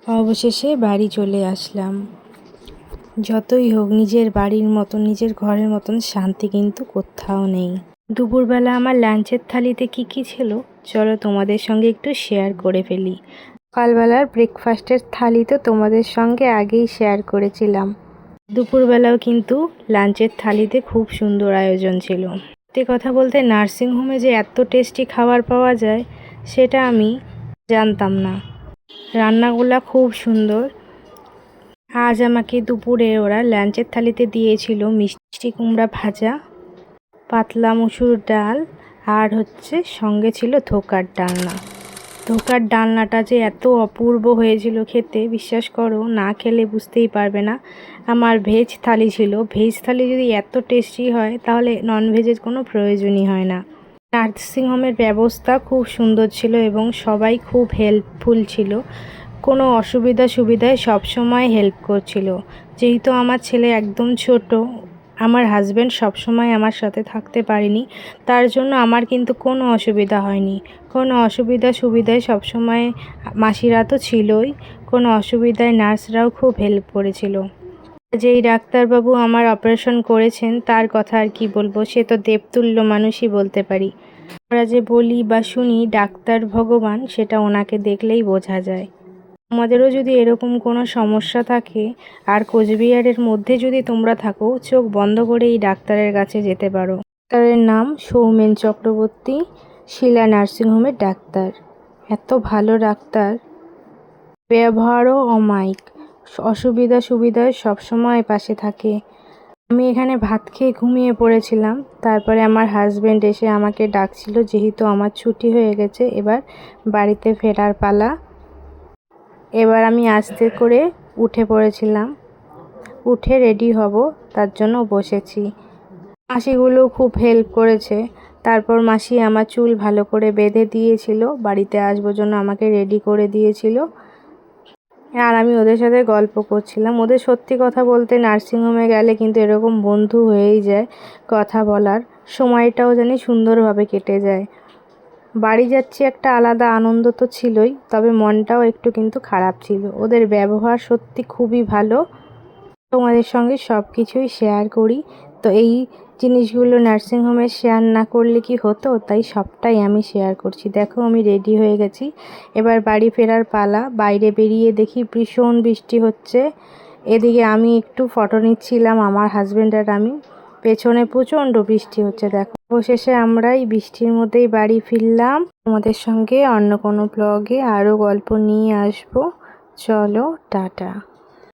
অবশেষে বাড়ি চলে আসলাম। যতই হোক নিজের বাড়ির মতন, নিজের ঘরের মতন শান্তি কিন্তু কোথাও নেই। দুপুরবেলা আমার লাঞ্চের থালিতে কি ছিল চলো তোমাদের সঙ্গে একটু শেয়ার করে ফেলি। সকালবেলার ব্রেকফাস্টের থালি তো তোমাদের সঙ্গে আগেই শেয়ার করেছিলাম। দুপুরবেলাও কিন্তু লাঞ্চের থালিতে খুব সুন্দর আয়োজন ছিল। সত্যি কথা বলতে নার্সিংহোমে যে এত টেস্টি খাবার পাওয়া যায় সেটা আমি জানতাম না। রান্নাগুলা খুব সুন্দর। আজ আমাকে দুপুরে ওরা লাঞ্চের থালিতে দিয়েছিল মিষ্টি কুমড়া ভাজা, পাতলা মুসুর ডাল আর সঙ্গে ছিল ধোকার ডালনা। ধোকার ডালনাটা যে এত অপূর্ব হয়েছিল খেতে, বিশ্বাস করো না খেলে বুঝতেই পারবে না। আমার ভেজ থালি ছিল, ভেজ থালি যদি এত টেস্টি হয় তাহলে ননভেজের কোনো প্রয়োজনই হয় না। নার্সিংহোমের ব্যবস্থা খুব সুন্দর ছিল এবং সবাই খুব হেল্পফুল ছিল। কোনো সুবিধায় সবসময় হেল্প করছিল। যেহেতু আমার ছেলে একদম ছোট, আমার হাজব্যান্ড সবসময় আমার সাথে থাকতে পারেনি, তার জন্য আমার কিন্তু কোনো অসুবিধা হয়নি। কোনো সুবিধায় সবসময় মাসিরা তো ছিলই, কোনো অসুবিধায় নার্সরাও খুব হেল্প করেছিল। যেই ডাক্তারবাবু আমার অপারেশন করেছেন তার কথা আর কি বলবো, সে তো দেবতুল্য মানুষই বলতে পারি। আমরা যে বলি বা শুনি ডাক্তার ভগবান, সেটা ওনাকে দেখলেই বোঝা যায়। তোমাদেরও যদি এরকম কোনো সমস্যা থাকে আর কোচবিহারের মধ্যে যদি তোমরা থাকো, চোখ বন্ধ করে এই ডাক্তারের কাছে যেতে পারো। ডাক্তারের নাম সৌমেন চক্রবর্তী, শিলা নার্সিংহোমের ডাক্তার। এত ভালো ডাক্তার, ব্যবহারও অমায়িক, সুবিধায় সবসময় পাশে থাকে। আমি এখানে ভাত খেয়ে ঘুমিয়ে পড়েছিলাম। তারপরে আমার হাজব্যান্ড এসে আমাকে ডাকছিল, যেহেতু আমার ছুটি হয়ে গেছে, এবার বাড়িতে ফেরার পালা। এবার আমি আস্তে করে উঠে পড়েছিলাম, উঠে রেডি হব, তার জন্য বসেছি। মাসিগুলো খুব হেল্প করেছে। তারপর মাসি আমার চুল ভালো করে বেঁধে দিয়েছিল, বাড়িতে আসবো জন্য আমাকে রেডি করে দিয়েছিল। আর আমি ওদের সাথে গল্প করছিলাম। ওদের সত্যি কথা বলতে নার্সিংহোমে গেলে কিন্তু এরকম বন্ধু হয়েই যায়, কথা বলার সময়টাও জানি সুন্দরভাবে কেটে যায়। বাড়ি যাচ্ছি একটা আলাদা আনন্দ তো ছিলই, তবে মনটাও একটু কিন্তু খারাপ ছিল। ওদের ব্যবহার সত্যি খুবই ভালো। তোমাদের সঙ্গে সব কিছুই শেয়ার করি, তো এই জিনিসগুলো নার্সিংহোমে শেয়ার না করলে কি হতো, তাই সবটাই আমি শেয়ার করছি। দেখো আমি রেডি হয়ে গেছি, এবার বাড়ি ফেরার পালা। বাইরে বেরিয়ে দেখি ভীষণ বৃষ্টি হচ্ছে। এদিকে আমি একটু ফটো নিচ্ছিলাম, আমার হাজব্যান্ড আর আমি। পেছনে প্রচণ্ড বৃষ্টি হচ্ছে। দেখো অবশেষে আমরা এই বৃষ্টির মধ্যেই বাড়ি ফিরলাম। তোমাদের সঙ্গে অন্য কোনো ব্লগে আরও গল্প নিয়ে আসবো। চলো টাটা।